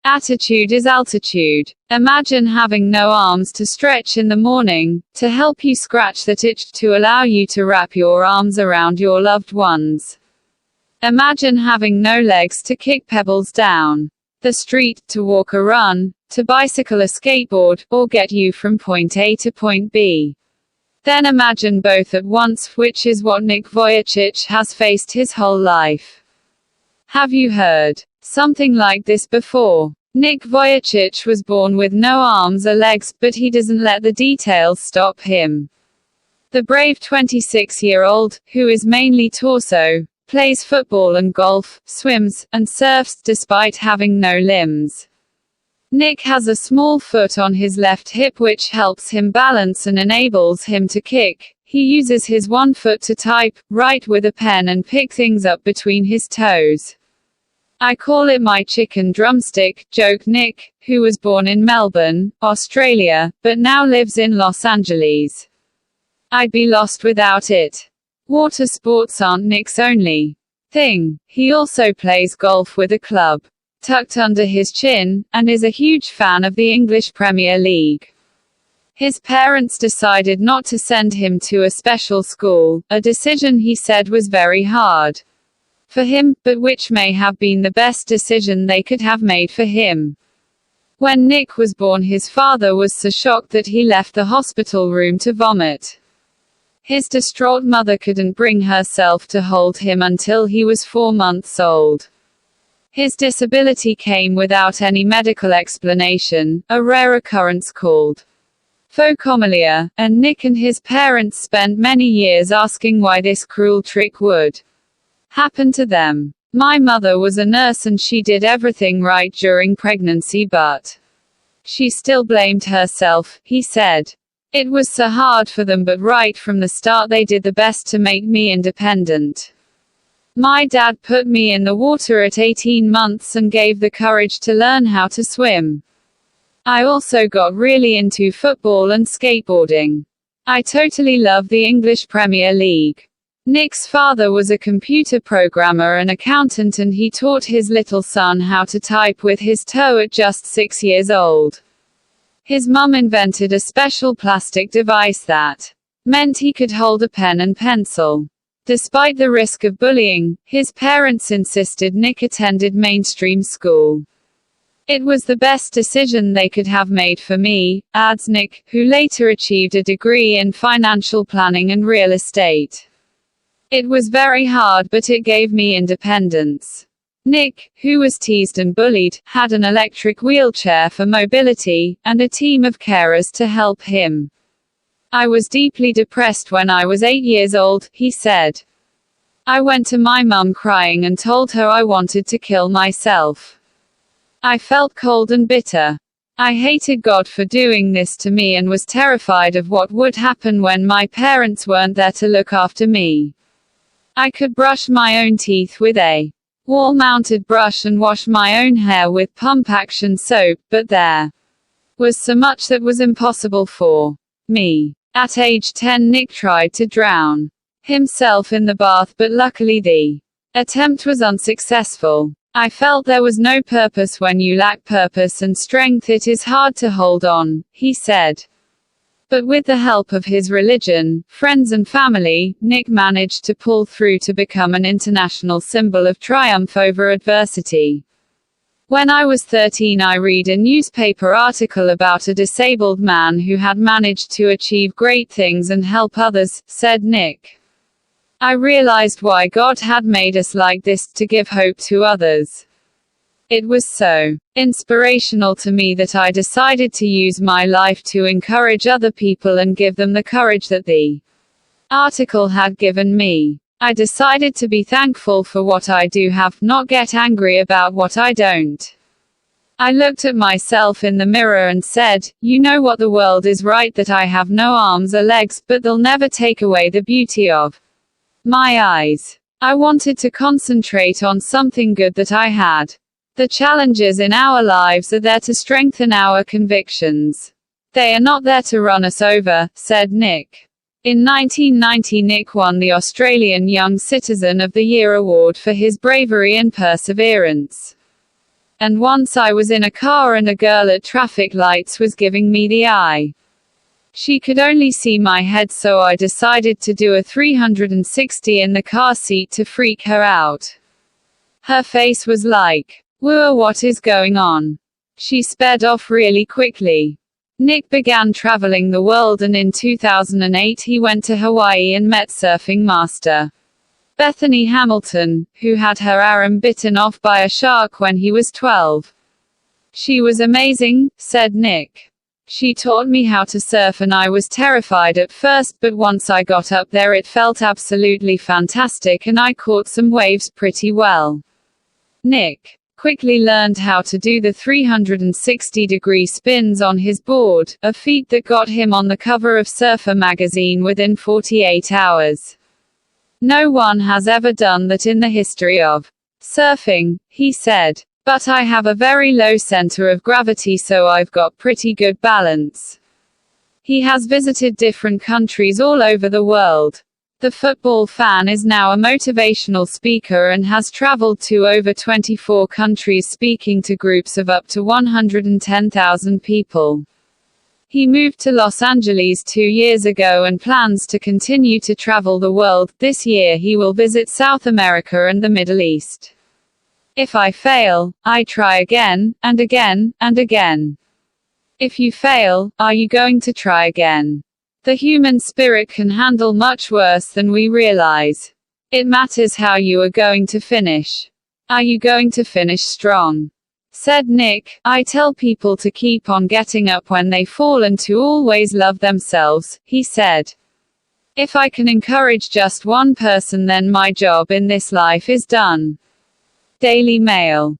Attitude is altitude. Imagine having no arms to stretch in the morning, to help you scratch that itch, to allow you to wrap your arms around your loved ones. Imagine having no legs to kick pebbles down the street, to walk or run, to bicycle or skateboard, or get you from point A to point B. Then imagine both at once, which is what Nick Vujicic has faced his whole life. Have you heard something like this before? Nick Vujicic was born with no arms or legs, but he doesn't let the details stop him. The brave 26-year-old, who is mainly torso, plays football and golf, swims, and surfs, despite having no limbs. Nick has a small foot on his left hip which helps him balance and enables him to kick. He uses his one foot to type, write with a pen and pick things up between his toes. I call it my chicken drumstick, joked Nick, who was born in Melbourne, Australia, but now lives in Los Angeles. I'd be lost without it. Water sports aren't Nick's only thing. He also plays golf with a club tucked under his chin, and is a huge fan of the English Premier League. His parents decided not to send him to a special school, a decision he said was very hard for him, but which may have been the best decision they could have made for him. When Nick was born, his father was so shocked that he left the hospital room to vomit. His distraught mother couldn't bring herself to hold him until he was 4 months old. His disability came without any medical explanation, a rare occurrence called phocomelia, and Nick and his parents spent many years asking why this cruel trick would happen to them. My mother was a nurse and she did everything right during pregnancy, but she still blamed herself, he said. It was so hard for them, but right from the start they did the best to make me independent. My dad put me in the water at 18 months and gave the courage to learn how to swim. I also got really into football and skateboarding. I totally love the English Premier League. Nick's father was a computer programmer and accountant, and he taught his little son how to type with his toe at just 6 years old. His mum invented a special plastic device that meant he could hold a pen and pencil. Despite the risk of bullying, his parents insisted Nick attended mainstream school. It was the best decision they could have made for me, adds Nick, who later achieved a degree in financial planning and real estate. It was very hard, but it gave me independence. Nick, who was teased and bullied, had an electric wheelchair for mobility, and a team of carers to help him. I was deeply depressed when I was 8 years old, he said. I went to my mum crying and told her I wanted to kill myself. I felt cold and bitter. I hated God for doing this to me and was terrified of what would happen when my parents weren't there to look after me. I could brush my own teeth with a wall-mounted brush and wash my own hair with pump-action soap, but there was so much that was impossible for me. At age 10, Nick tried to drown himself in the bath, but luckily the attempt was unsuccessful. I felt there was no purpose. When you lack purpose and strength, it is hard to hold on, he said. But with the help of his religion, friends and family, Nick managed to pull through to become an international symbol of triumph over adversity. When I was 13, I read a newspaper article about a disabled man who had managed to achieve great things and help others, said Nick. I realized why God had made us like this, to give hope to others. It was so inspirational to me that I decided to use my life to encourage other people and give them the courage that the article had given me. I decided to be thankful for what I do have, not get angry about what I don't. I looked at myself in the mirror and said, you know what, the world is right that I have no arms or legs, but they'll never take away the beauty of my eyes. I wanted to concentrate on something good that I had. The challenges in our lives are there to strengthen our convictions. They are not there to run us over, said Nick. In 1990, Nick won the Australian Young Citizen of the Year award for his bravery and perseverance. And once I was in a car and a girl at traffic lights was giving me the eye. She could only see my head, so I decided to do a 360 in the car seat to freak her out. Her face was like, "Whoa, what is going on?" She sped off really quickly. Nick began traveling the world, and in 2008 he went to Hawaii and met surfing master Bethany Hamilton, who had her arm bitten off by a shark when he was 12. "She was amazing," said Nick. "She taught me how to surf and I was terrified at first, but once I got up there it felt absolutely fantastic and I caught some waves pretty well." Nick quickly learned how to do the 360-degree spins on his board, a feat that got him on the cover of Surfer magazine within 48 hours. "No one has ever done that in the history of surfing," he said. "But I have a very low center of gravity, so I've got pretty good balance." He has visited different countries all over the world. The football fan is now a motivational speaker and has traveled to over 24 countries speaking to groups of up to 110,000 people. He moved to Los Angeles 2 years ago and plans to continue to travel the world. This year he will visit South America and the Middle East. "If I fail, I try again, and again, and again." If you fail, are you going to try again? The human spirit can handle much worse than we realize. It matters how you are going to finish. Are you going to finish strong? Said Nick, "I tell people to keep on getting up when they fall and to always love themselves," he said. "If I can encourage just one person, then my job in this life is done." Daily Mail.